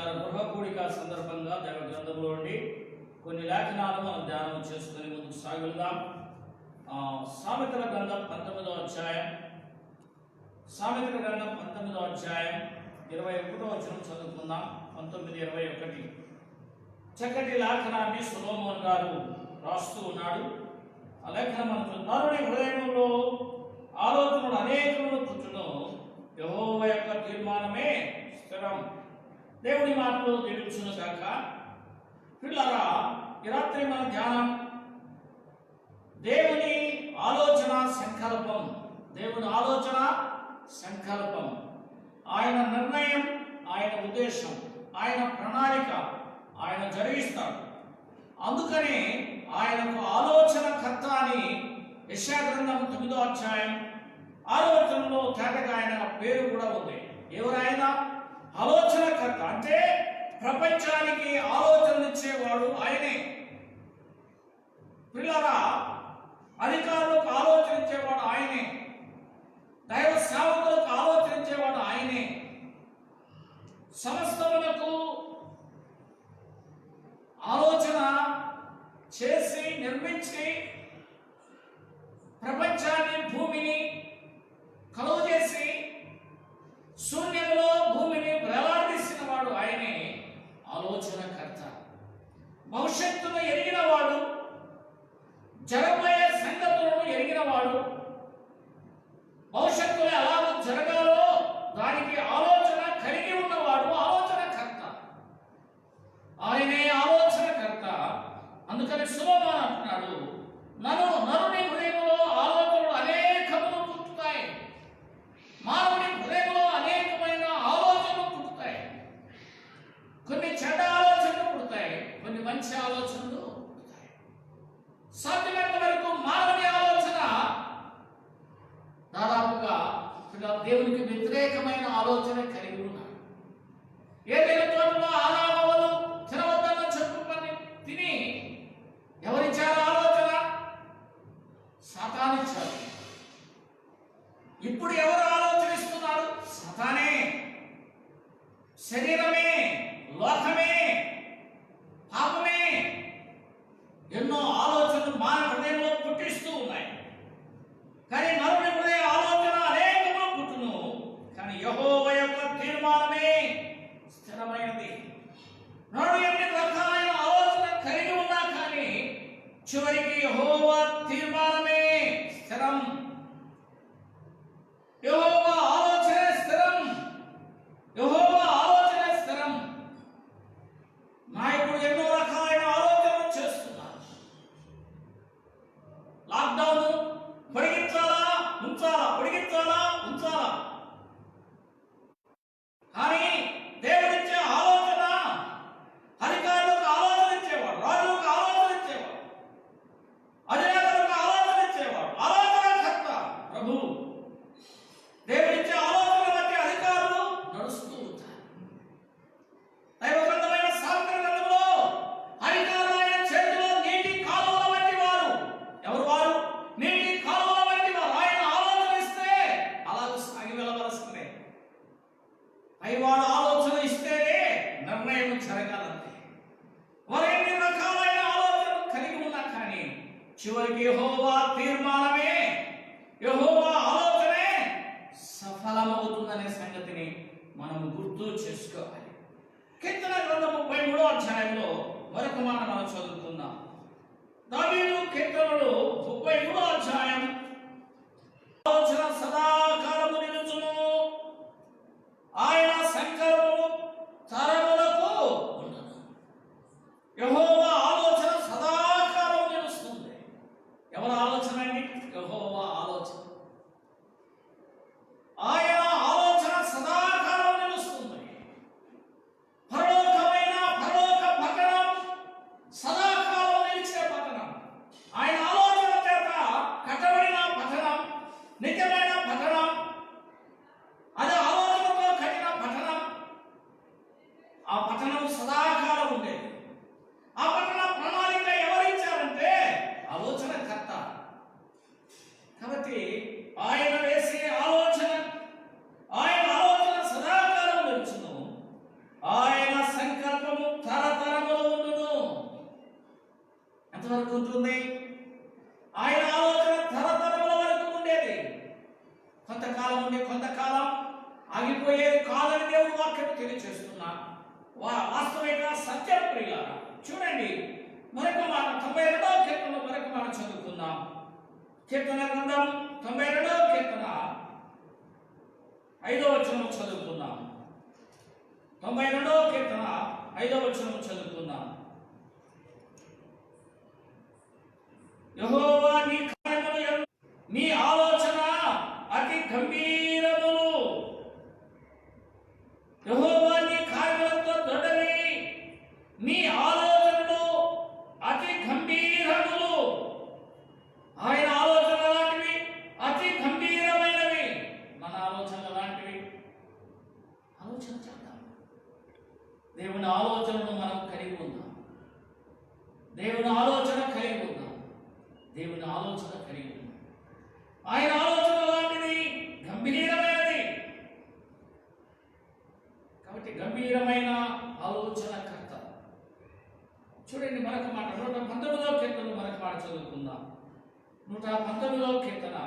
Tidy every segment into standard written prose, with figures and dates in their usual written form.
గృహ కూడిక సందర్భంగా దైవ గ్రంథంలో ఉండి కొన్ని లేఖనాలు మనం ధ్యానం చేసుకుని ముందుకు సాగుదాం. సామెతల గ్రంథం 19వ అధ్యాయం, సామెతల గ్రంథం 19వ అధ్యాయం 21వ వచనం చదువుకుందాం. 19:21 చక్కటి లేఖనాన్ని సొలొమోన్ గారు రాస్తూ ఉన్నాడు. ఆ లేఖనం నరుని హృదయంలో ఆలోచనలు అనేకములు పుట్టును, యెహోవా యొక్క తీర్మానమే స్థిరం. దేవుని మాటలు దీవించును గాక. పిల్లరా, ఈ రాత్రి మన ధ్యానం దేవుని ఆలోచన సంకల్పం. దేవుని ఆలోచన సంకల్పం, ఆయన నిర్ణయం, ఆయన ఉద్దేశం, ఆయన ప్రణాళిక ఆయన జరిగిస్తాడు. అందుకనే ఆయనకు ఆలోచనకర్త అని యెషయా గ్రంథం 9వ అధ్యాయం 6వ వచనంలో తేటగా ఆయన పేరు కూడా ఉంది. ఎవరైనా ఆలోచనకర్త అంటే ప్రపంచానికి ఆలోచనలు ఇచ్చేవాడు ఆయనే. పిల్లరా, అధికారులకు ఆలోచన ఇచ్చేవాడు ఆయనే, దైవ సేవకులకు ఆలోచించేవాడు ఆయనే, సమస్తములకు ఆలోచన చేసి నిర్మించి ప్రపంచాన్ని భూమిని కలుగు చేసి శూన్యంలో భూమిని వేలాడదీసిన వాడు ఆయనే ఆలోచనకర్త. భవిష్యత్తును ఎరిగిన వాడు, జరగబోయే సంగతులను ఎరిగిన వాడు, భవిష్యత్తులో ఎలాగ జరగాలో దానికి ఆలోచన కలిగి ఉన్నవాడు ఆలోచనకర్త. ఆయనే ఆలోచనకర్త. అందుకని సొలొమోను అంటున్నాడు, నరుని హృదయంలో ఆలోచనలు అనేకములు పుట్టుతాయి. మానవుని హృదయంలో అనేకమైన ఆలోచనలు పుట్టుతాయి. కొన్ని చెడ్డ ఆలోచనలు పుడతాయి, కొన్ని మంచి ఆలోచనలు పుడతాయి. సాధ్యమైనంత వరకు మానవుని ఆలోచన దాదాపుగా దేవునికి వ్యతిరేకమైన ఆలోచన కలిగి ఉన్నాడు. ఏదైనా చోట్ల ఆదామవలు తినవద్దన్న చెట్టు పని తిని ఎవరిచ్చారు ఆలోచన? సాతానిచ్చారు. ఇప్పుడు ఎవరు ఆలోచనిస్తున్నారు? సాతానే, శరీరమే, లోకమే, పాపమే ఎన్నో ఆలోచనలు మానవ హృదయంలో పుట్టిస్తూ ఉన్నాయి. కానీ నరుని హృదయ ఆలోచన అనేకములు పుట్టును, కానీ యెహోవా యొక్క తీర్మానమే స్థిరమైనది. నరుడు ఎన్ని రకాలైన ఆలోచన కలిగి ఉన్నా కానీ చివరికి యెహోవా తీర్మానమే స్థిరం. యెహోవా ఆలోచన స్థిరం. యెహోవా ఆలోచన స్థిరం. నాయకుడు ఎన్నో రకాలైన ఆలోచనలు చేస్తున్నారు. లాక్డౌన్ పొడిగించాలా ఉంచాలా, పొడిగించాలా ఉంచాలా, కానీ దేవుడిచ్చే ఆలోచన అధికారులకు ఆలోచన ఇచ్చేవాడు, రాజులకు ఆలోచన ఇచ్చేవాడు, అధికారులకు ఆలోచన ఇచ్చేవాడు ఆలోచనకర్త ప్రభువు. దేవుడిచ్చే ఆలోచన బట్టి అధికారులు నడుస్తూ ఉంటారు. దైవ గ్రంథమైన సామెతల గ్రంథంలో అధికారులైన చేతిలో నీటి కాలువల వంటి వారు. ఎవరు వారు? నీటి కాలువల వంటి వారు. ఆయన ఆలోచన ఇస్తే అలాగ సాగి వెళ్ళవలసిందే. పైవాడు ఆలోచన ఇస్తేనే నిర్ణయం జరగాలంటే. వారు ఎన్ని రకాలైన ఆలోచనలు కలిగి ఉన్నా కానీ చివరికి యెహోవా తీర్మానమే, యెహోవా ఆలోచనే సఫలమవుతుందనే సంగతిని మనం గుర్తు చేసుకోవాలి. కీర్తన గ్రంథం 33వ అధ్యాయంలో మరొక మాట మనం చదువుకుందాం. దావీదు కీర్తనలు 33వ అధ్యాయం, ఆలోచన సదాకాలము నిలుచును, ఆయన సంకల్పము తరములకు ఉండదు. యెహోవా ఆలోచన సదాకాలం నిలుస్తుంది. ఎవరి ఆలోచన అండి? యెహోవా ఆలోచన. ఆయన ఆలోచన సదాకాలం నిలుస్తుంది. పరలోకమైన పరలోక పట్టణం సదాకాలం నిలిచే పట్టణం. ఆయన ఆలోచన చేత కట్టబడిన పట్టణం, నిజమైన పట్టణం, అది ఆలోచనతో కట్టిన పట్టణం. ఆ పట్టణం సదాకాలం ఉండేది. ఆ పట్టణ ప్రణాళిక ఎవరిచ్చారంటే ఆలోచనకర్త. కాబట్టి ఆయన వేసే ఆలోచన, ఆయన ఆలోచన సదాకాలం నిలుచును, ఆయన ఉంటుంది. ఆయన ఆలోచన తరతరముల వరకు ఉండేది. కొంతకాలం ఉండి కొంతకాలం ఆగిపోయేది కాదని దేవుడు వాక్యం తెలియజేస్తున్నా. వాస్తవిక సత్యం ప్రియులారా. చూడండి, మరొక మాట 92వ కీర్తనలో మరొక మాట చదువుకుందాం. కీర్తన గ్రంథం 92వ కీర్తన 5వ వచనం చదువుకుందాం. 92వ కీర్తన 5వ వచనం చదువుకుందాం. యెహోవా నీ కార్యములు, నీ ఆలోచన అతి గంభీరములు. యెహోవా నీ కార్యములతో దొడ్డవి, నీ ఆలోచనలు అతి గంభీరములు. ఆయన ఆలోచన లాంటివి, అతి గంభీరమైనవి. మన ఆలోచన లాంటివి. ఆలోచన చేద్దాం. దేవుని ఆలోచనను మనం కలిగి ఉందాం. దేవుని ఆలోచన కలిగి ఉందాం. దేవుని ఆలోచన కలిగి ఉందాం. ఆయన ఆలోచన లాంటిది, గంభీరమైనది. కాబట్టి గంభీరమైన ఆలోచనకర్త. చూడండి మరొక మాట 119వ కీర్తన మరొక మాట చదువుకుందాం. 119వ కీర్తన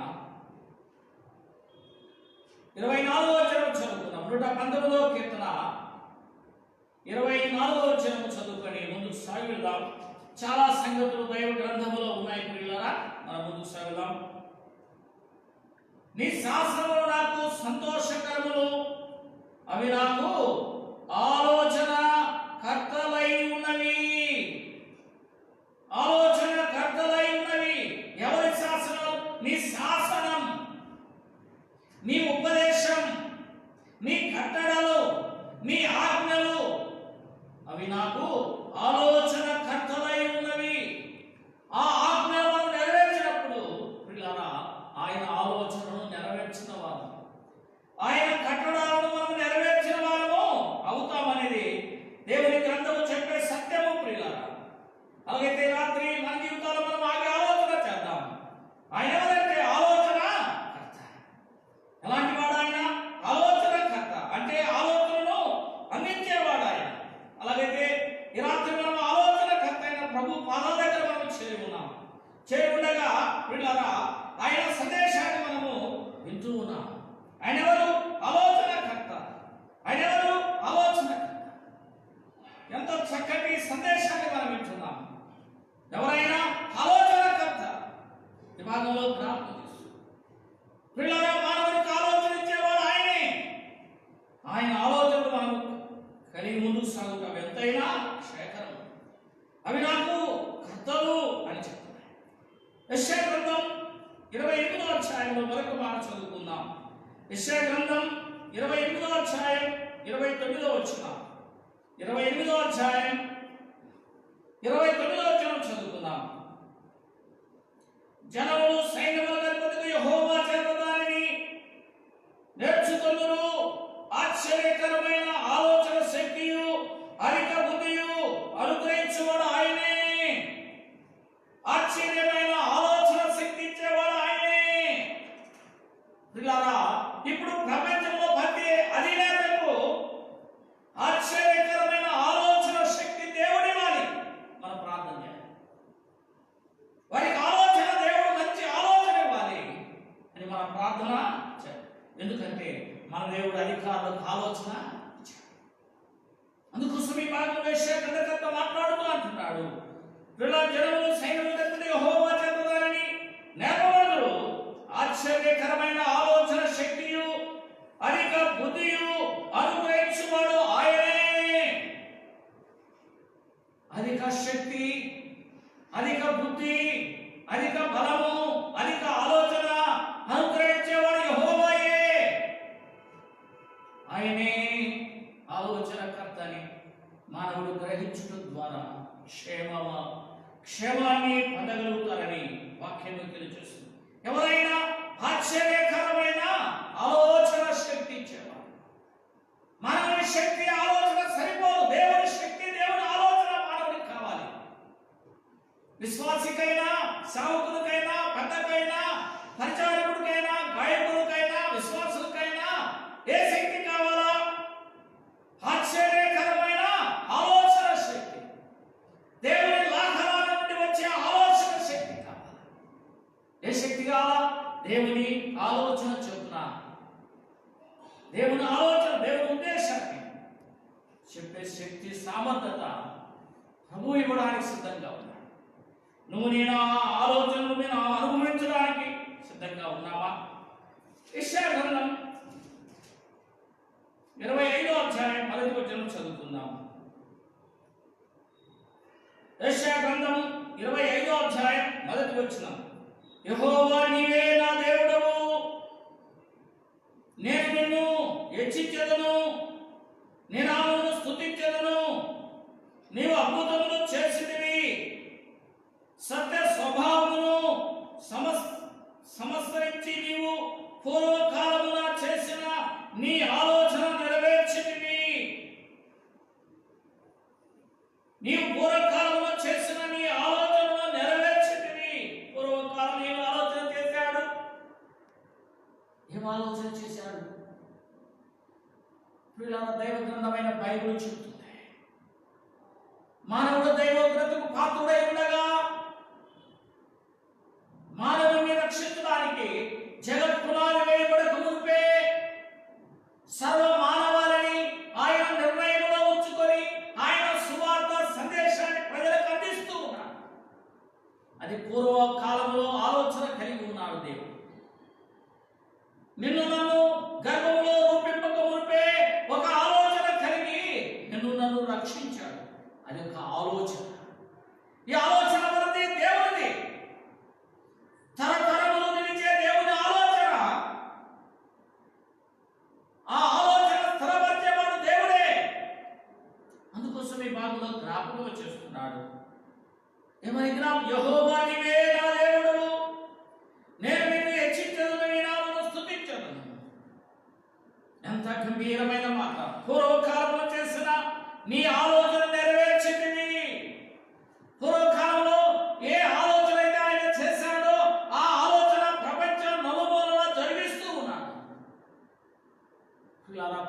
24వ వచనం చదువుకుందాం. 119వ కీర్తన 24వ వచనం చదువుకొని ముందుకు సాగుదాం. చాలా సంగతులు దైవ గ్రంథములో ఉన్నాయి ప్రియులారా. మనం ముందుకు సాగుదాం. నీ శాసనములు నాకు సంతోషకరములు, అవి నాకు ఆలోచన కర్తలై ఉన్నవి. ఆలోచన కర్తలై ఉన్నవి. ఎవరి శాసనం? నీ శాసనం, నీ ఉపదేశం, నీ కట్టడలు, నీ ఆజ్ఞలు, అవి నాకు ఆలోచన కర్తలై ఉన్నవి. ఆ ఆజ్ఞలను నెరవేర్చినప్పుడు ప్రియులారా, ఆయన ఆలోచనను నెరవేర్చిన వారు, ఆయన కట్టడాలను మనం నెరవేర్చిన వారము అవుతామనేది దేవుని గ్రంథము చెప్పే సత్యము ప్రియులారా. అలాగైతే రాత్రి మన జీవితాల్లో మనం ఆగి ఆలోచన చేద్దాం. ఆయన ఎవరంటే ఆలోచన కర్త. ఎలాంటి వాడు ఆయన? ఆలోచన కర్త అంటే ఆలోచనను అందించేవాడు ఆయన. అలాగైతే ఈ రాత్రి మనం ఆలోచన కర్త అయిన ప్రభు పాదాల దగ్గర మనం చేరి ఉన్నాం. చేరి ఉండగా ప్రియులారా, ఆయన సందేశాన్ని మనము వింటూ ఉన్నాం. ఆయన ఎవరు? ఆలోచన కర్త. ఆయన ఎవరు? ఆలోచన కర్త. ఎంతో చక్కటి సందేశాన్ని మనం వింటున్నాం. ఎవరైనా ఆలోచన కర్త ఈ భాగంలో జ్ఞాపకం చేస్తూ పిల్లరా, మానవునికి ఆలోచన ఇచ్చేవాడు ఆయనే. ఆయన ఆలోచనలు మనం కలిగి ముందుకు సాగుతాం. ఎంతైనా క్షేత్రం అవి నాకు కర్తలు అని చెప్తున్నాయి. యెషయా గ్రంథం 28వ అధ్యాయంలో మరొక మాట చదువుకుందాం. యెషయా గ్రంథం 28వ అధ్యాయం 29వ వచనం. 28వ అధ్యాయం 29వ వచనం చదువుకుందాం. జనములు సైన్యముల అధిపతికి యెహోవా చేత దానిని నేర్చుకొందురు. ఆశ్చర్యకరమైన ఆలోచన శక్తియు అధిక బుద్ధియు అనుగ్రహించువాడు ఆయనే. ఆశ్చర్యమైన ఆలోచన శక్తి ఇచ్చేవాడు ఆయనే. ప్రియులారా, ఇప్పుడు ప్రపంచంలో ప్రతి అధినేతకు ఆశ్చర్యకరమైన ఆలోచన శక్తి దేవుడి ఇవ్వాలి. మనం ప్రార్థన చేయాలి. వారికి ఆలోచన, దేవుడు మంచి ఆలోచన ఇవ్వాలి అని మనం ప్రార్థన చేయాలి. ఎందుకంటే మన దేవుడు అధికారులకు ఆలోచన ఇచ్చాడు. అందుకోసం ఈ భాగంలో యెషయా గ్రంథకర్త మాట్లాడుతూ అంటున్నాడు, జనములు సైన్యముల అధిపతి యెహోవా చేత దానిని నేర్పబడుదురు. ఆశ్చర్యకరమైన ఆలోచన శక్తియు అధిక బుద్ధియు అనుగ్రహించువాడు ఆయనే. అధిక శక్తి, అధిక బుద్ధి, అధిక బలము, అధిక ఆలోచన అనుగ్రహించేవాడు యెహోవాయే. ఆయనే ఆలోచనకర్తని మానవుడు గ్రహించడం ద్వారా క్షేమాన్ని పొందగలుగుతారని వాక్యం తెలియజేస్తుంది. ఎవరైనా ఆశ్చర్యకరమైన ఆలోచన శక్తి ఇచ్చేవాడు. మానవుని శక్తి, ఆలోచన సరిపోదు. దేవుని శక్తి, దేవుని ఆలోచన మానవుడికి కావాలి. విశ్వాసికైనా, సావుకుడికైనా, పెద్దకైనా, పరిచారకుడికైనా, గాయకుడికైనా, విశ్వాసులకైనా ఏ శక్తి కావాలా? ఆశ్చర్యకరమైన ఆలోచన శక్తి. దేవుని లాహరాల నుండి వచ్చే ఆలోచన చెప్పే శక్తి సామర్థ్యత ప్రభు ఇవ్వడానికి సిద్ధంగా ఉన్నాడు. నువ్వు నేను ఆ ఆలోచనలు నేను అనుభవించడానికి సిద్ధంగా ఉన్నావా? యెషయా గ్రంథం 25వ అధ్యాయం 1వ వచనం చదువుకుందాం. యెషయా గ్రంథం 25వ అధ్యాయం 1వ వచనం. యెహోవా నీవే నా దేవుడవు, నేను నిన్ను హెచ్చించెదను, నీ నామమును స్తుతించెదను. నీవు అద్భుతములు చేసినవి, సత్య స్వభావమును సంస్కరించి నీవు పూర్వకాలమున చేసిన నీ ఆలోచన నెరవేర్చినవి. నీవు పూర్వకాలంలో చేసిన నీ ఆలోచనను నెరవేర్చినవి. పూర్వకాలం ఏం ఆలోచన చేశాడు? ఏం ఆలోచన చేశాడు? పిల్లల దైవ గ్రంథమైన బైబిల్ చెబుతుంది, మానవుడు దైవోగ్రతకు పాత్రుడై ఉండగా మానవుని రక్షించడానికి జగత్ పునాది వేయబడక మునిపే సర్వ మానవాళిని ఆయన నిర్ణయంలో ఉంచుకొని ఆయన సువార్త సందేశాన్ని ప్రజలకు అందిస్తూ ఉన్నాడు. అది పూర్వకాలంలో ఆలోచన కలిగి ఉన్నాడు దేవుడు. నిన్ను నన్ను గర్భంలో రూపింపక మునిపే ఒక ఆలోచన కలిగి నిన్ను నన్ను రక్షించాడు. అది ఒక ఆలోచన. ఈ ఆలోచన మనది, దేవునిది. తరతరములు నిలిచే దేవుని ఆలోచన. ఆ ఆలోచన స్థిరపరిచేవాడు దేవుడే. అందుకోసం ఈ భాగంలో జ్ఞాపకం చేస్తున్నాడు. ఏమని జ్ఞాపకం? యెహోవా నీవే నా దేవుడు, నేను నిన్ను హెచ్చించెదను, నీ నామమును స్తుతించెదను. ఎంత గంభీరమైన మాట! పూర్వకాలంలో చేసిన నీ ఆలోచన నెరవేర్చింది. పూర్వకాలంలో ఏ ఆలోచన అయితే ఆయన చేశాడో ఆ ఆలోచన ప్రపంచం నలుమూలలా జరిగిస్తూ ఉన్నాడు.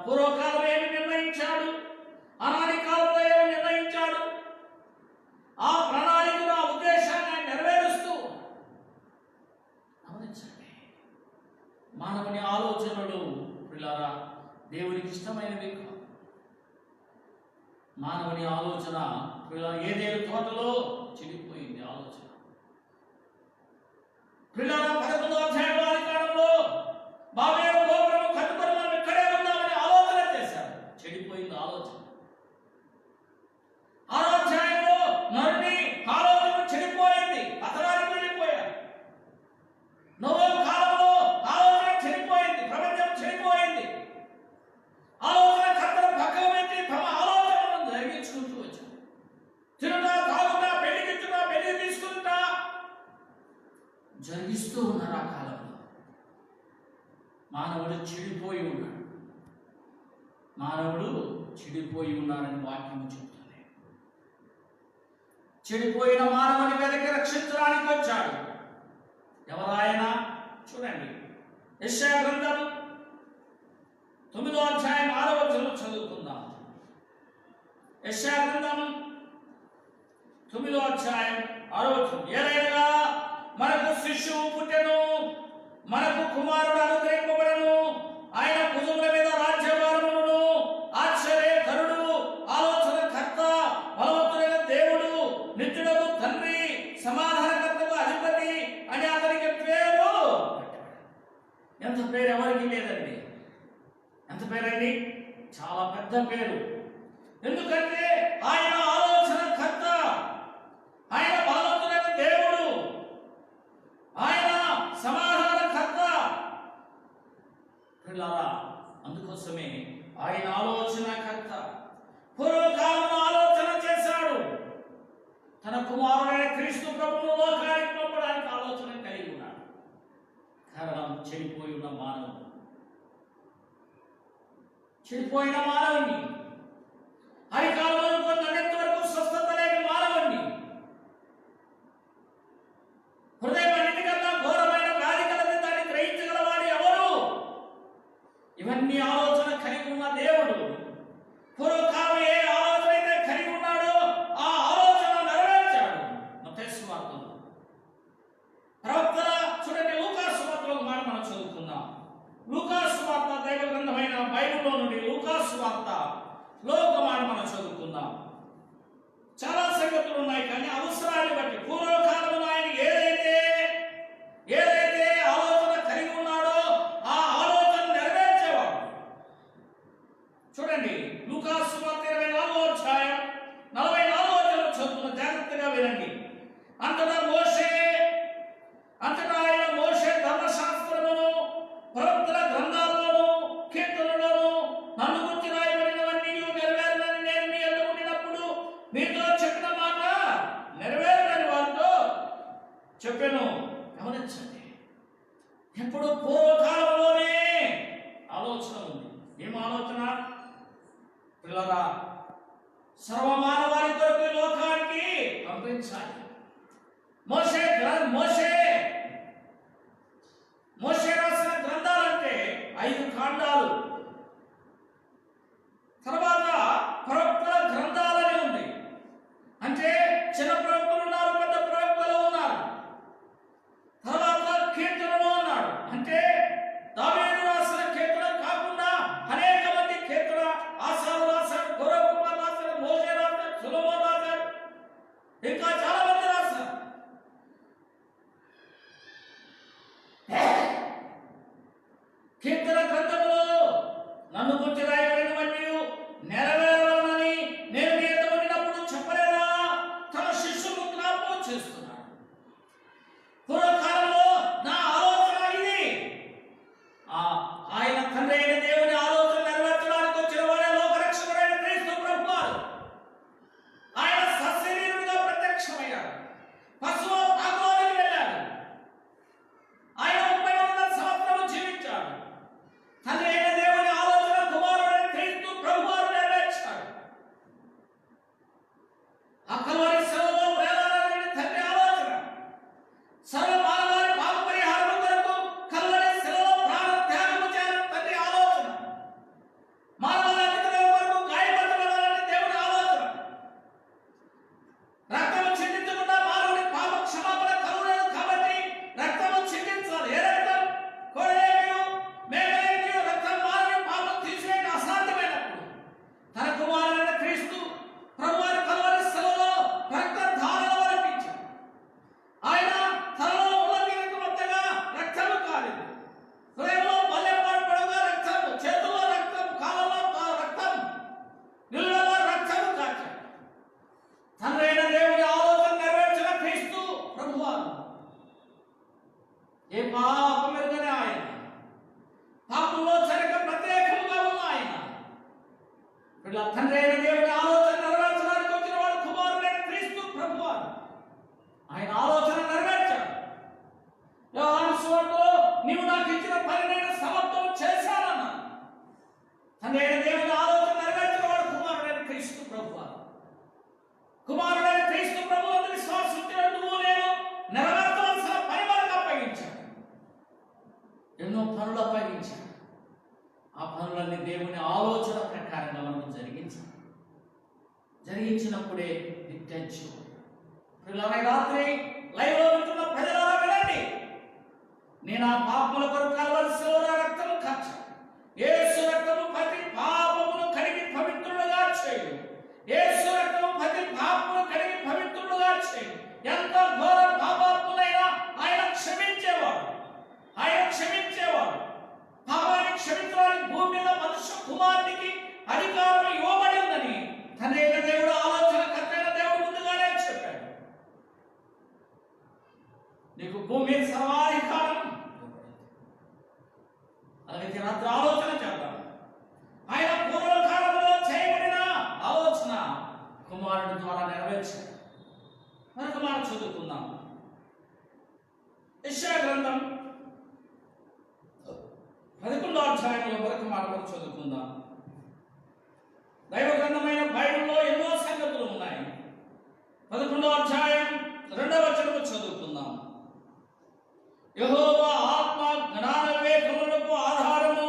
పూర్వకాలం ఏమి నిర్ణయించాడు, ఆనాటి కాలంలో ఏమి నిర్ణయించాడు, ఆ ప్రణాళికను ఆ ఉద్దేశాన్ని నెరవేరుస్తూ గమనించండి. మానవుని ఆలోచనలు పిల్లారా దేవునికి ఇష్టమైనవి కాదు. మానవుని ఆలోచన ఏదేను తోటలో చెడిపోయింది ఆలోచన. పిల్లల 11వ అధ్యాయం కాలంలో బాబేలు గోపురం కట్టుకొని మనం ఇక్కడే ఉందామని ఆలోచన చేశారు. చెడిపోయింది ఆలోచన. 6వ అధ్యాయంలో నరుని ఆలోచన చెడిపోయింది, పతనానికి వెళ్ళిపోయారు. 9వ కాలంలో ఆలోచన చెడిపోయింది, ప్రపంచం చెడిపోయింది. ఆలోచన కర్తలు పక్కన పెట్టి తమ ఆలోచనలను జరిగించుకుంటూ వచ్చారు. తిరుగుతా, తాగుతా, పెళ్లికిచ్చుతా, పెళ్లి తీసుకుంటా జరిగిస్తూ ఉన్నారు. ఆ కాలంలో మానవుడు చెడిపోయి ఉన్నాడు. మానవుడు చెడిపోయి ఉన్నాడని వాక్యం చెబుతుంది. చెడిపోయిన మానవుని వెనక్కి రక్షించడానికి వచ్చాడు. ఎవరాయన? చూడండి, యెషయా గ్రంథం 9వ అధ్యాయం 6వ వచనం చదువుకుందాం. యెషయా గ్రంథం 9వ అధ్యాయం 6వ వచనం. ఏలైనగా మనకు శిశువు పుట్టెను, మనకు కుమారుడు అనుగ్రహింపబడెను, ఆయన భుజముల మీద రాజ్యభారమును, ఆశ్చర్యకరుడు, ఆలోచనకర్త, బలవంతుడైన దేవుడు, నిత్యుడగు తండ్రి, సమాధానకర్తకు అధిపతి అని అతనికి పేరు. ఎంత పేరు ఎవరికి లేదండి. ఎంత పేరండి? చాలా పెద్ద పేరు. ఎందుకంటే ఆయన ఆలోచనకర్త, ఆయన బలవంతుడైన దేవుడు, ఆయన సమాధానకర్త. పిల్లరా, అందుకోసమే ఆయన ఆలోచనకర్త. పూర్వకాలంలో ఆలోచన చేశాడు. తన కుమారుడైన క్రీస్తు ప్రభువును లోకానికి పంపడానికి ఆలోచన కలిగి ఉన్నాడు. కారణం చెడిపోయి ఉన్న మానవుడు. చెడిపోయిన మానవుని, అరికాలంలో కొంత వరకు స్వస్థత లేని మానవుని, హృదయం అన్నిటికన్నా ఘోరమైన వ్యాధి కలది, దాన్ని గ్రహించగలవాడు ఎవరు? ఇవన్నీ ఆలోచన కలిగి ఉన్న దేవుడు పూర్వకాలం ఏ ఆలోచన అయితే కలిగి ఉన్నాడో ఆ ఆలోచన నెరవేర్చాడు. మత్తయి సువార్తలో ప్రవక్తల చూడండి, లూకా సువార్తలో మాట మనం చదువుకుందాం. లూకా సువార్త దైవ గ్రంథమైన బైబిల్లో నుండి లూకా సువార్తలో ఒక మాట మనం చదువుకుందాం. చాలా సంగతులు ఉన్నాయి, కానీ అవసరాన్ని బట్టి పూర్వకాలంలో ఆయన ఏదైతే ఆలోచన కలిగి ఉన్నాడో ఆ ఆలోచన నెరవేర్చేవాడు. చూడండి, లూకాసు సువార్త 24వ అధ్యాయం 44వ వచనం చదువుతున్న, జాగ్రత్తగా వినండి. అంతటా ఆయన మోషే ధర్మశాస్త్రమును ప్రవక్తల గ్రంథాలను కీర్తనలను నన్ను గురించి రాయబడినవన్నీ నెరవేరని నేను మీ ఎదుట ఉండినప్పుడు మీతో చెప్పిన మాట నెరవేరని వారితో చెప్పాను. గమనించండి, ఎప్పుడు పూర్వకాలంలోనే ఆలోచన ఉంది. ఏం ఆలోచన? పిల్లరా, సర్వమానవాళి కొరకు లోకానికి పంపించాలి. మోషే రాసిన గ్రంథాలంటే 5 కాండాలు. తర్వాత ప్రవక్తల గ్రంథాలని ఉంది. అంటే చిన్న ప్రవక్తలు ఉన్నారు, పెద్ద ప్రవక్తలు ఉన్నారు. తర్వాత కీర్తనలు అన్నాడు. అంటే దావీదు రాసిన కీర్తన కాకుండా అనేక మంది కీర్తన ఆసాలు రాశారు, గౌరవ్ కుమార్ రాశారు, మోషే రాశారు, సొలొమోన్ రాశారు, ఇంకా చాలా మంది రాశారు. కీర్తన గ్రంథంలో నన్ను గురించి రాయబడినవన్నీ నెరవేరాలని నేను మీ ఎదుట ఉండినప్పుడు చెప్పలేదా? తన శిష్యులకు జ్ఞాపకం చేస్తున్నాడు. పూర్వకాలంలో నా ఆలోచన ఇది. ఆయన తండ్రి అయిన దేవుని ఆలోచన నెరవేర్చడానికి వచ్చిన వాడే లోకరక్షకుడైన క్రీస్తు ప్రభువారు. ఆయన సశరీరుడిగా ప్రత్యక్షమయ్యాడు. పశువు పాకులోనికి వెళ్ళాడు. ఆయన 39 సంవత్సరాలు జీవించాడు. తండ్రి అయిన దేవుని ఆలోచన కుమారుడైన క్రీస్తు ప్రభువారు నెరవేర్చాడు. ఆ కల్వరి శిలువలో వేలాడబడిన తండ్రి ఆలోచన, సర్వమానవాళి పాప పరిహారం కొరకు కల్వరి శిలువలో ప్రాణ త్యాగము చేయాలని తండ్రి ఆలోచన, మానవాళి కొరకు గాయపరచబడాలని దేవుని ఆలోచన, రక్తము చిందించకుండా మానవుడి పాప క్షమాపణ కలుగులేదు కాబట్టి రక్తము చిందించాలి. ఏ రక్తం? కోడేమియు మేకలేమియు రక్తం మానవుడి పాపం తీసివేయడం అసాధ్యమైనప్పుడు తన కుమారుడైన క్రీస్తు ప్రభువారి కల్వరి శిలువలో రక్తధారలు అర్పించాడు. ఆయన తనలో ఉల్లకించు వద్దగా రక్తము కాలేదు, హృదయంలో బల్లెపాటు పడగా రక్తము, చేతుల్లో రక్తం, కాళ్ళలో రక్తం, నిలువలో రక్తము కాచాడు. తండ్రి అయిన దేవుని ఆలోచన నెరవేర్చిన క్రీస్తు ప్రభువారు. ఏ పాపం ఎరుగని ఆయన, పాపంలో సరిగ్గా ప్రత్యేకంగా ఉన్న ఆయన. వీళ్ళ తండ్రి అయిన దేవుని ఆలోచన నెరవేర్చడానికి వచ్చిన వాడు కుమారుడైన క్రీస్తు ప్రభువారు. ఆయన ఆలోచన నెరవేర్చాడు. యోహాను సువార్తలో నీవు నాకు ఇచ్చిన పని నేను సమర్థం చేశానన్నాడు. తండ్రి అయిన దేవుని ఆలోచన నెరవేర్చిన వాడు కుమారుడైన క్రీస్తు ప్రభువారు. కుమారుడైన క్రీస్తు ప్రభువును విశ్వాసించిన నువ్వు నేను నెరవేర్చవలసిన పని మనకు అప్పగించాడు. ఎన్నో పనులు అప్పగించాడు. ఆ పనులన్నీ దేవుని ఆలోచన ప్రకారంగా మనం జరిగించినప్పుడే నిత్యం. రాత్రి లైవ్లో ఉంటున్న ప్రజలారా వినండి, నేను ఆ పాపముల కొరకు కల్వరి శిలువలో రక్తము కార్చాను. యేసు రక్తము ప్రతి పాపమును కడిగి పవిత్రులుగా చేయు. యేసు రక్తము ప్రతి పాపమును కడిగి పవిత్రులుగా చేయు. ఎంత ఘోర పాపాత్ములైనా ఆయన క్షమించేవాడు. పాపాన్ని క్షమించడానికి భూమి మీద మనుష్య కుమారునికి అధికారం ఇవ్వబడిందని తండ్రి అయిన దేవుడు ఆలోచన కర్తైన దేవుడు ముందుగానే చెప్పాడు. నీకు భూమి మీద సర్వాధికారం. అలాగే రాత్రి ఆలోచన చేద్దాం. ఆయన పూర్వకాలంలో చేయబడిన ఆలోచన కుమారుడి ద్వారా నెరవేర్చాడు. మరొక మాట చదువుకుందాం. యెషయా గ్రంథం 11వ అధ్యాయంలో మరొక మాట కూడా చదువుకుందాం. దైవ గ్రంథమైన బైబిల్లో ఎన్నో సంగతులు ఉన్నాయి. 11వ అధ్యాయం 2వ వచనం చదువుకుందాం. యెహోవా ఆత్మ జ్ఞాన వివేకములకు ఆధారము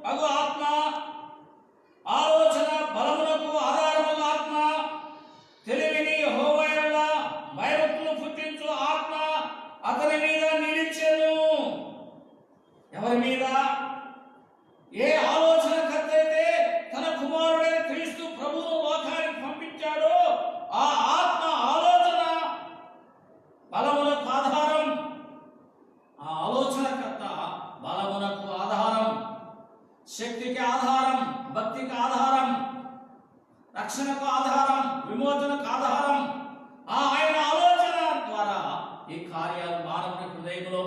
అగు ఆత్మ, ఆలోచన బలములకు ఆధారము ఆత్మ, తెలివిని యెహోవా యందు భయభక్తులు పుట్టించు ఆత్మ అతని మీద నిలిచెను. ఎవరి మీద? ఏ ఆలోచనకర్త అయితే తన కుమారుడైన క్రీస్తు ప్రభువును లోకానికి పంపించాడు ఆధారం, విమోచనకు ఆధారం ఆయన ఆలోచన ద్వారా ఈ కార్యాలు మానవుని హృదయంలో,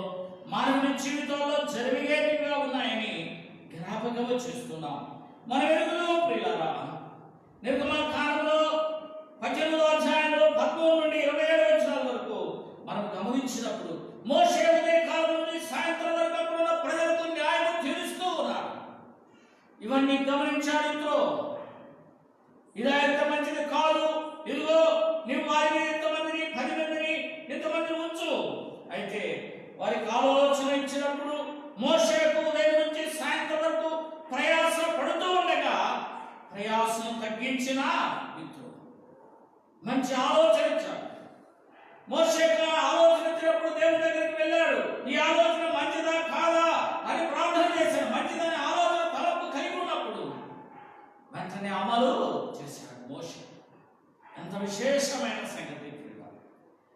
మానవుని జీవితంలో జరిగేటివిగా ఉన్నాయని జ్ఞాపకము చేస్తున్నాం. మన వెలుగులో ప్రియులారా, నిర్గమకాండంలో 18వ అధ్యాయంలో 13 నుండి 27 వచనాల వరకు మనం గమనించినప్పుడు మోషే ఉదయకాలం నుండి సాయంత్రం వరకు అప్పుడున్న ప్రజలకు న్యాయం తీరుస్తూ ఉన్నారు. ఇవన్నీ గమనించాడు. ఇలా ఎంత మంచిది కాదు, ఇదిగో నీవు వారిని ఎంతమందిని 10 మందిని ఎంతమందిని ఉంచు. అయితే వారికి ఆలోచన ఇచ్చినప్పుడు మోషేకు ఉదయం నుంచి సాయంత్రం వరకు ప్రయాస పడుతూ ఉండగా ప్రయాసం తగ్గించిన మిత్రుడు మంచి ఆలోచన ఇచ్చాడు. మోషేకు ఆలోచన ఇచ్చినప్పుడు దేవుని దగ్గరికి వెళ్ళాడు. ఈ ఆలోచన మంచిదా కాదా అని ప్రార్థన చేశాడు. మంచిదని ఆలోచన తలపు కలిగి ఉన్నప్పుడు వెంటనే అమలు చేశాడు మోషే. ఎంత విశేషమైన సంగతి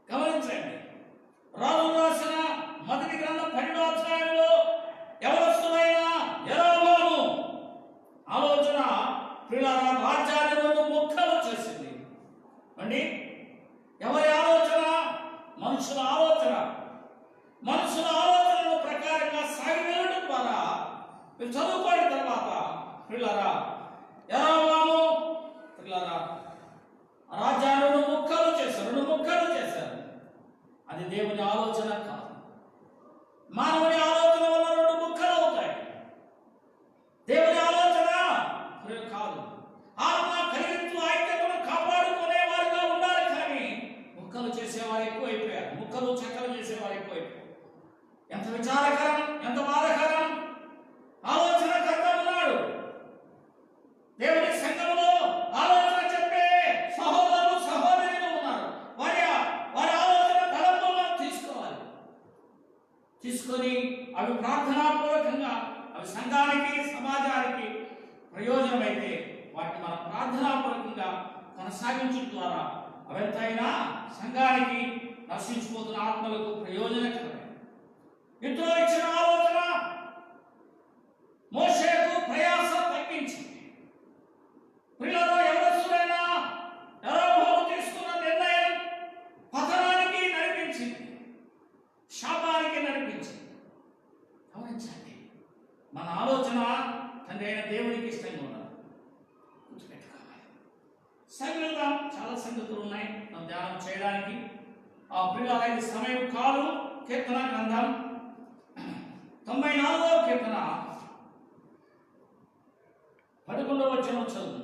గమనించండి. రాజు రాసిన మొదటి గ్రంథం 12వ అధ్యాయంలో యవనస్తుడైన యెరోబోము ఆలోచన ప్రియులారా రాజ్యాన్ని 2 ముక్కలు చేసింది. అండి ఎవరి ఆలోచన? మనుషుల ఆలోచన. మనుషుల ఆలోచనల ప్రకారంగా సాగి వెళ్ళడం ద్వారా చదువుకోయిన తర్వాత ప్రియులారా యెరోబోము ప్రియులారా రాజ్యాన్ని 2 ముక్కలు చేశారు. అది దేవుని ఆలోచన కాదు. మానవుని ఆలోచన వల్ల 2 ముక్కలు అవుతాయి. దేవుని ఆలోచన కాదు. ఆత్మ కలిగించు ఐక్యతను కాపాడుకునే వారిగా ఉండాలి. కానీ ముక్కలు చేసేవారు ఎక్కువైపోయారు. ముక్కలు చెక్కలు చేసేవారు ఎక్కువైపోయారు. ఎంత విచారకరం, ఎంత బాధకరం. ఆలోచనకర్త ఉన్నాడు. దేవుని సంఘంలో ఆలోచన చెప్పే సహోదరులు సహోదరులు ఉన్నారు. వారి ఆలోచన తలంపులను తీసుకొని అవి ప్రార్థనాపూర్వకంగా అవి సంఘానికి సమాజానికి ప్రయోజనమైతే వాటిని మన ప్రార్థనాపూర్వకంగా కొనసాగించడం ద్వారా అవెంతైనా సంఘానికి నశించిపోతున్న ఆత్మలకు ప్రయోజనకరమే. ఇతరులు ఇచ్చిన ఆలోచన మోషేకు ప్రయాస తగ్గించింది. ప్రియులారా యెహోవా యెరోబోము తీసుకున్న నిర్ణయం పతనానికి నడిపించింది, శాపానికి నడిపించింది. గమనించండి, మన ఆలోచన తండ్రి అయిన దేవునికి ఇష్టంగా ఉండాలి. గుర్తుపెట్టుకోవాలి. సంగతులు చాలా సంగతులు ఉన్నాయి మనం ధ్యానం చేయడానికి. ఆ ప్రియులారా ఇది సమయం కాదు. కీర్తన గ్రంథం 94వ కీర్తన 11వ వచనం చదువు.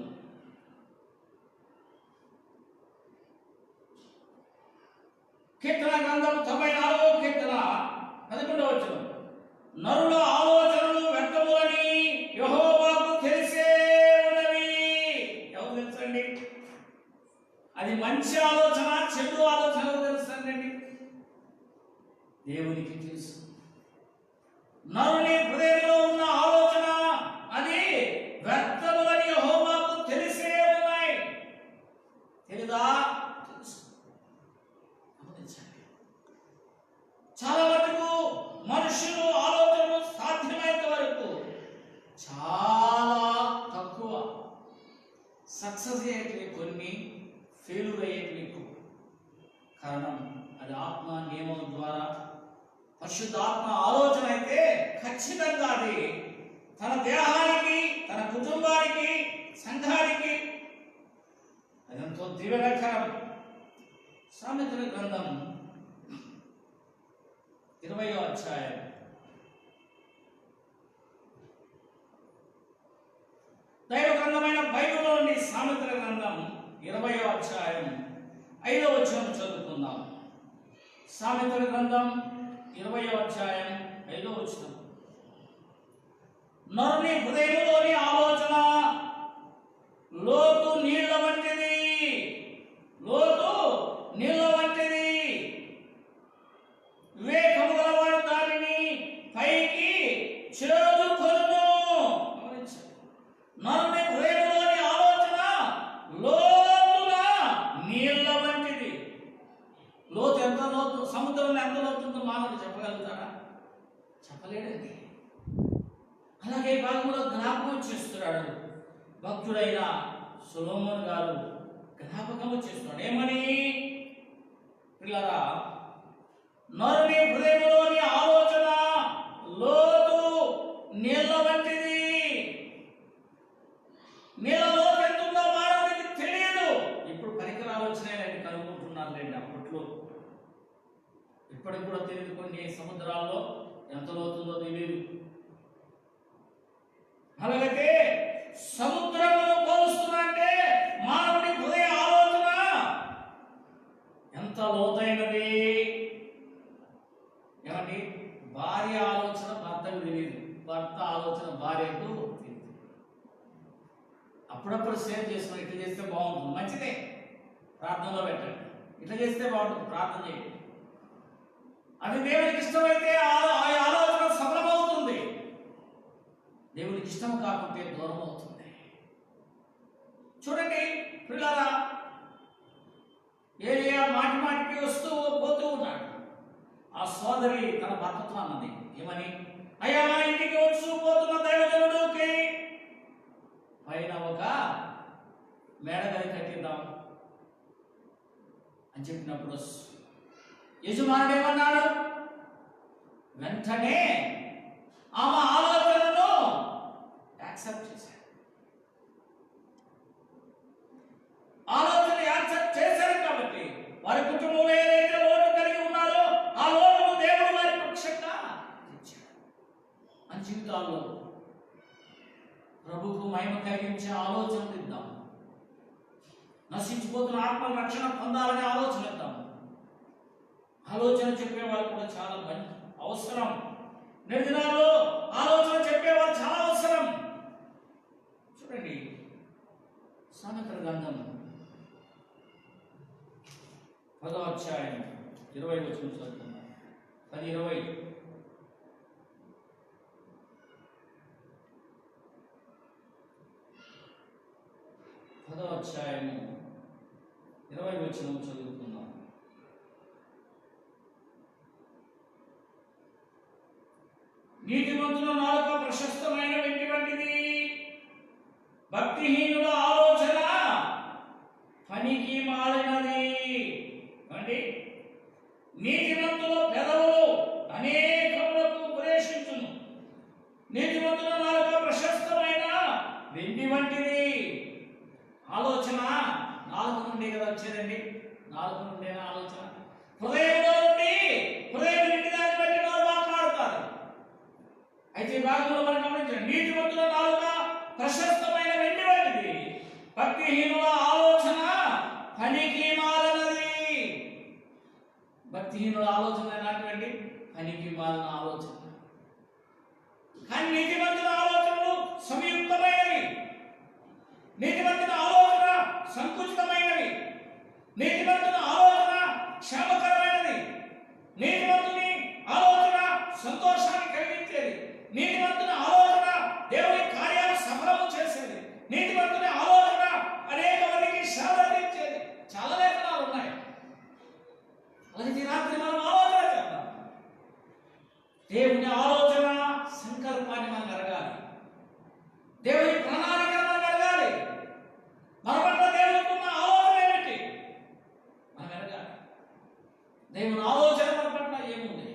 కీర్తన గ్రంథం 94వ కీర్తన 11వ వచనం. నరుల ఆలోచనలు వ్యర్థములని యెహోవాకు తెలిసే ఉన్నవి. ఎవరు తెలుసండి? అది మంచి ఆలోచన, చెడు ఆలోచన తెలుసండి? దేవునికి తెలుసు. నరుని హృదయంలో ఉన్న ఆలోచన అది వ్యర్థములని యెహోవాకు తెలిసే ఉన్నాయి. తెలీదా? చాలా వరకు మనుషులు ఆలోచనలు సాధ్యమైనంత వరకు చాలా తక్కువ. సక్సెస్ అయ్యేటివి కొన్ని, ఫెయిల్యూర్ అయ్యేటివి ఎక్కువ. కారణం అది ఆత్మ నియమం ద్వారా పరిశుద్ధాత్మ ఆలోచన అయితే ఖచ్చితంగా అది తన దేహానికి, తన కుటుంబానికి, సంఘానికి అదంతో దీవెనకరం. సామెతల గ్రంథం 20వ అధ్యాయం దైవ గ్రంథమైన బైబిల్లోని సామెతల గ్రంథం 20వ అధ్యాయం 5వ వచనం చదువుకుందాం. సామెతల గ్రంథం 20వ అధ్యాయం 5వ వచనం. నరుని హృదయంలోని ఆలోచన లోతు నీళ్ల వంటిది. లోతు నీళ్ల వంటిది. వివేకము గలవాడు దానిని పైకి చేదుకొనును. నరుని హృదయంలోని ఆలోచన లోతున నీళ్ల వంటిది. లోతు ఎంత లోతు? సముద్రంలో ఎంత లోతుందో మానవుడు చెప్పగలుగుతాడా? చెప్పలేడండి. అలాగే భాగంలో జ్ఞాపకం చేస్తున్నాడు భక్తుడైన సొలొమోను గారు జ్ఞాపకం చేస్తున్నాడు. ఏమని? పిల్లరా, నరుని హృదయంలోని ఆలోచన లోతు నీళ్ళ వంటిది. నీళ్ళ లోతు ఎంత ఉందో మానవుడికి తెలియదు. ఇప్పుడు పరికరాలు వచ్చినాయని కనుక్కుంటున్నారు లేండి. అప్పట్లో ఇప్పటికి కూడా తెలియదు. కొన్ని సముద్రాల్లో ఎంత లోతుందో తెలియదు. అలాగైతే సముద్రమును పోలుస్తున్నట్టే మానవుడి హృదయ ఆలోచన ఎంత లోతైనది. ఏమండి? భార్య ఆలోచన భర్తకు తెలియదు, భర్త ఆలోచన భార్యకు తెలియదు. అప్పుడప్పుడు షేర్ చేసుకుని ఇట్లా చేస్తే బాగుంటుంది, మంచిదే, ప్రార్థనలో పెట్టండి. ఇట్లా చేస్తే బాగుంటుంది, ప్రార్థన చేయండి. అది దేవునికి ఇష్టమైతే ఆ ఆలోచన సఫలమవుతుంది. దేవునికి ఇష్టం కాకుంటే దూరం అవుతుంది. చూడండి పిల్లరా, ఏలియా మాటి మాటికి వస్తూ పోతూ ఉన్నాడు. ఆ సోదరి తన భర్తతో అన్నది ఏమని? అయ్యా, మన ఇంటికి వచ్చి పోతున్న దైవజనుడికి పైన ఒక మేడగది కట్టిద్దాం అని చెప్పినప్పుడు యజమానుడు ఏమన్నాడు? వెంటనే ఆమె ఆలోచనను యాక్సెప్ట్ చేశాడు. ఆలోచన యాక్సెప్ట్ చేశారు కాబట్టి వారి కుటుంబంలో ఏదైతే లోటు కలిగి ఉన్నారో ఆ లోటును దేవుడు వారి పక్షంగా తెచ్చాడు. మన జీవితాల్లో ప్రభుకు మహిమ కలిగించే ఆలోచనలు ఇద్దాం. నశించిపోతున్న ఆత్మల రక్షణ పొందాలనే ఆలోచన ఇద్దాం. ఆలోచన చెప్పేవారు కూడా చాలా అవసరం. నేటి దినాల్లో ఆలోచన చెప్పేవారు చాలా అవసరం. చూడండి, సామెతల గ్రంథం 10వ అధ్యాయం 20వ వచనం చదువుతున్నాం. 10:20. అధ్యాయము 20వ వచనం చదువుతున్నాం. నీతిమంతుల నాలుక ప్రశస్తమైన వెండి వంటిది, భక్తిహీనుల ఆలోచన పనికి మాలినది. అంటే నీతిమంతుల పెదవులు అనేకములకు ఉపదేశించును. నీతిమంతుల నాలుక ప్రశస్తమైన వెండి వంటిది. ఆలోచన నాలుగు నుండి కదా వచ్చేదండి. నాలుగు నుండి ఆలోచన హృదయంలో నుండి, హృదయం నుండి దాన్ని బట్టి వారు మాట్లాడతారు. అయితే ఈ భాగంలో మనం గమనించండి, నీతిమంతుల నాలుక ప్రశస్తమైన వెండి వంటిది, భక్తిహీనుల ఆలోచన పనికి మాలినది. భక్తిహీనుల ఆలోచన ఎలాంటివండి? పనికి మాలిన ఆలోచన. కానీ నీతిమంతుల ఆలోచనలు సంయుక్తమైనవి. నీతిమంతుల ఆలోచన సంకుచితమైనవి. నీతిమంతుల ఆలోచన క్షేమకరమైనది. నీతిమంతుని ఆలోచన సంతోషాన్ని కలిగించేది. నీతిమంతుని ఆలోచన దేవుని కార్యాలు సఫలము చేసేది. నీతిమంతుని ఆలోచన అనేక మందికి సేవ అందించేది. చాలా లేఖనాలు ఉన్నాయి. అలాగే రాత్రి మనం ఆలోచన చేద్దాం. దేవుని ఆలోచన సంకల్పాన్ని మనం ఎరగాలి. దేవుని ప్రణాళిక మనం ఎరగాలి. మన పట్ల దేవునికి ఉన్న ఆలోచన ఏమిటి మనం ఎరగాలి. దేవుని ఆలోచన మన పట్ల ఏముంది,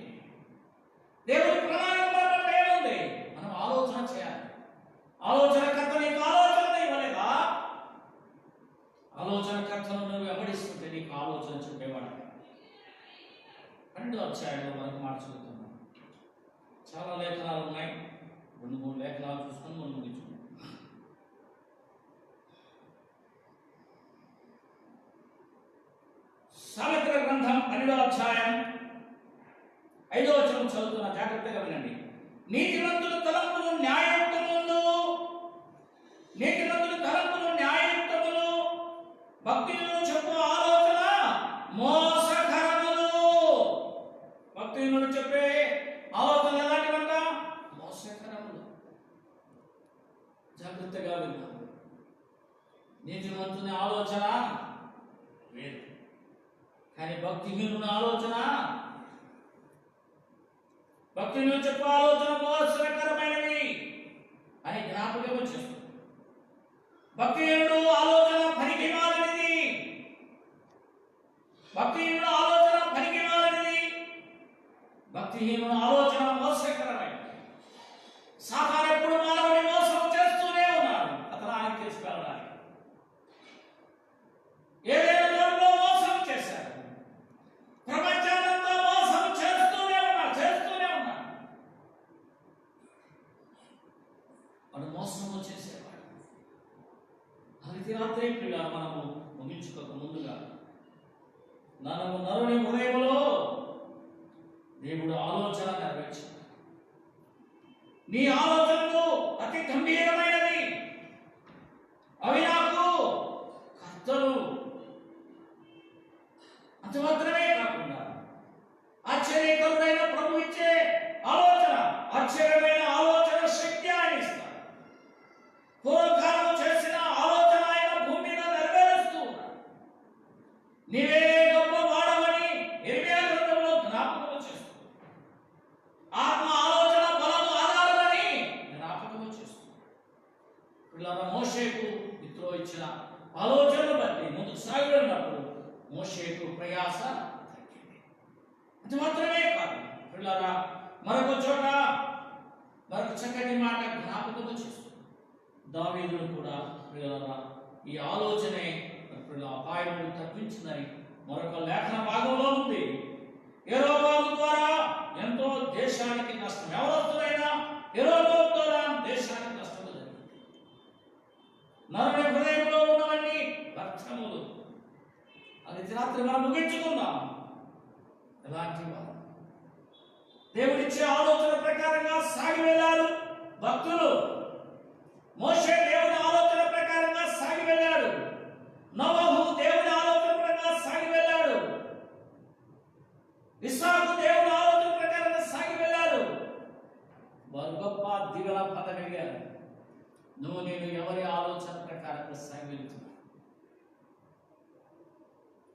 దేవుని ప్రణాళిక మన పట్ల ఏముంది, మనం ఆలోచన చేయాలి. ఆలోచనకర్త నీకు ఆలోచన ఇవ్వలేదా? ఆలోచనకర్తను నువ్వు వెంబడిస్తుంటే నీకు ఆలోచన చెప్పేవాడు. 12వ అధ్యాయంలో మనకు మార్చుకుంటున్నాం. చాలా లేఖనాలు ఉన్నాయి. 2-3 లేఖనాలు చూసుకొని మనం ముగించుకుంటాం. సామెతల గ్రంథం 12వ అధ్యాయం 5వ వచనం చదువుతున్న, జాగ్రత్తగా వినండి. నీతిమంతుల తలంపులు న్యాయయుక్తములు, నీతిమంతుల తలంపులు న్యాయయుక్తములు, భక్తిహీనులు చెప్పు ఆలోచన మోసకరములు. భక్తిహీనులు చెప్పే ఆలోచన ఎలాంటివంట? మోసకరములు. జాగ్రత్తగా విన్నాం. నీతిమంతుని ఆలోచన వేరు, కానీ భక్తిహీనుని ఆలోచన, భక్తిహీనులు చెప్పే ఆలోచన మోసకరమైనవి అని జ్ఞాపకం చేస్తుంది. భక్తిహీనుడు ఆలోచన పనికి మాలినది. భక్తిహీనుల ఆలోచన మోసకరమైనది. సాతాను ఎప్పుడు మానవుని మోసం చేస్తూనే ఉన్నాడు పతనానికి తీసుకెళ్ళడానికి. ఏదైనా మోసం చేశారు, ప్రపంచానంతా మోసం చేస్తూనే ఉన్నాడు. వాడు మోసము చేసేవాడు. అది రాత్రి ప్రియుల మనము ముగించుకోక ముందుగా నరుని హృదయంలో దేవుడు ఆలోచన నెరవేర్చాడు. నీ ఆలోచనలు అతి గంభీరమైనవి, అవి నాకు కర్తలు. అంత మాత్రమే కాకుండా ఆశ్చర్యకరుడైన ప్రభు ఇచ్చే ఆలోచన, ఆశ్చర్యమైన ఆలోచన శక్తి ఆయన ఇస్తాడు. పూర్వకాలం చేసిన ఆలోచన ఆయన భూమి మీద నెరవేరుస్తూ ఉన్నాడు. నీవే గొప్ప వాడవని ఇర్మియా గ్రంథంలో జ్ఞాపకం చేస్తుంది. ఆత్మ ఆలోచన బలము ఆధారమని జ్ఞాపకం చేస్తుంది. పిల్లల మోషేకు ఇత్రో ఇచ్చిన ఆలోచనను బట్టి ముందుకు సాగుతున్నప్పుడు మోషేకు ప్రయాస తగ్గింది. అది మాత్రమే కాదు పిల్లల మరొక చోట మరొక చక్కటి మాట జ్ఞాపకం చేస్తుంది. దావీదును కూడా పిల్లల ఈ ఆలోచనే పిల్లల అపాయములు తప్పించిందని మరొక లేఖన భాగంలో ఉంది. యెరొబాము ద్వారా ఎంతో దేశానికి నష్టం, ఎవరొస్తునైనా యెరొబాము ద్వారా దేశానికి నష్టం జరిగింది. నరుని హృదయంలో ఉన్నవన్నీ వ్యర్థములు. అది రాత్రి మనం ముగించుకుందాం. ఎలాంటి వారు దేవుడిచ్చే ఆలోచన ప్రకారంగా సాగి వెళ్ళారు భక్తులు. మోషే దేవుని ఆలోచన ప్రకారంగా సాగి వెళ్ళాడు. నోవహు దేవుని ఆలోచన ప్రకారంగా సాగి వెళ్ళాడు. ఇస్సాకు దేవుని ఆలోచన ప్రకారంగా సాగి వెళ్ళాడు. వారు గొప్ప దివ్య పదగలిగారు. నువ్వు నేను ఎవరి ఆలోచన ప్రకారంగా సాగి వెళ్తున్నావు?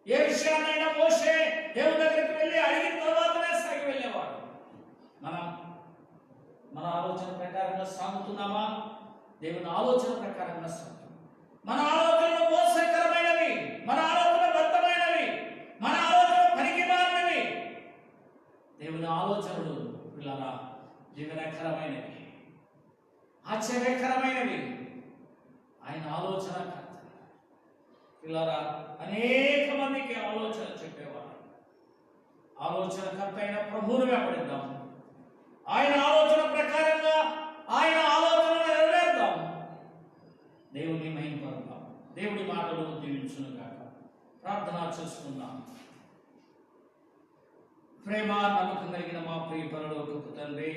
ఏ విషయాన్నైనా మోషే దేవుని దగ్గరికి వెళ్ళి అడిగిన తర్వాతనే సాగి వెళ్ళేవాడు. మనం మన ఆలోచన ప్రకారంగా సాగుతున్నామా? దేవుని ఆలోచన ప్రకారంగా సాగుతున్నాం. మన ఆలోచనలు మోసకరమైనవి, మన ఆలోచన వ్యర్థమైనవి, మన ఆలోచన పనికిమాలినవి. దేవుని ఆలోచనలు పిల్లరా జీవనకరమైనవి, ఆశ్చర్యకరమైనవి. ఆయన ఆలోచన పిల్లరా అనేక మందికి ఆలోచన చెప్పేవాడు. ఆలోచనకర్త అయిన ప్రభువును వెంబడిద్దాం. ఆయన ఆలోచన ప్రకారంగా ఆయన ఆలోచన నెరవేర్దాం. దేవుని మహిమపరుద్దాం. దేవుడి మాటలు దీవించును గాక. ప్రార్థన చేసుకుందాం. ప్రేమ నమ్మకం కలిగిన మా ప్రియ పరలోకపు తండ్రి,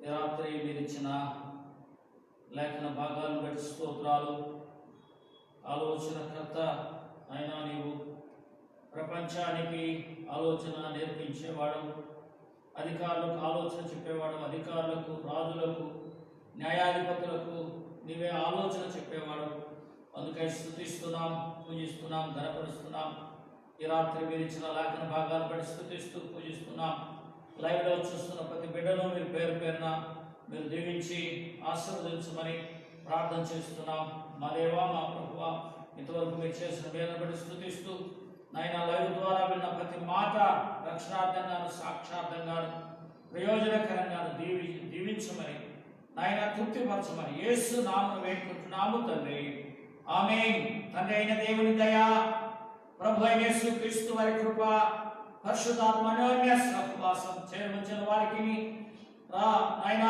రాత్రి మీరు ఇచ్చిన లేఖన భాగాలను బట్టి స్తోత్రాలు. ఆలోచనకర్త అయినా నీవు ప్రపంచానికి ఆలోచన నేర్పించేవాడు, అధికారులకు ఆలోచన చెప్పేవాడు, అధికారులకు, రాజులకు, న్యాయాధిపతులకు నీవే ఆలోచన చెప్పేవాడు. అందుకై స్తుతిస్తున్నాం, పూజిస్తున్నాం, ఘనపరుస్తున్నాం. ఈ రాత్రి మీరు ఇచ్చిన లేఖన భాగాలను బట్టి స్తుతిస్తూ పూజిస్తున్నాం. లైవ్లో చూస్తున్న ప్రతి బిడ్డను మీరు పేరు పేరున మీరు దీవించి ఆశీర్వదించమని ప్రార్థన చేస్తున్నాం. మా దేవా, మా ప్రభువా, ఇంతవరకు మీరు చేసిన మేలను బట్టి స్తుతిస్తూ నాయన లైవ్ ద్వారా విన్న ప్రతి మాట రక్షణార్థంగాను, సాక్షార్థంగాను, ప్రయోజనకరంగాను దీవించమని నాయన తృప్తిపరచమని యేసు నామమున వేడుకుంటున్నాము తండ్రి. ఆమేన్. తండ్రి అయిన దేవుని దయ, ప్రభు అయిన యేసు క్రీస్తు వారి కృప, పరిశుద్ధాత్మ అన్యోన్య సహవాసం చేరువచ్చిన వారికి నాయన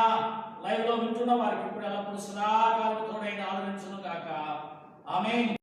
లైవ్ లో వింటున్న వారికి ఇప్పుడు ఎల్లప్పుడూ సదాకాలం తోడైన ఆదరించును గాక. ఆమేన్.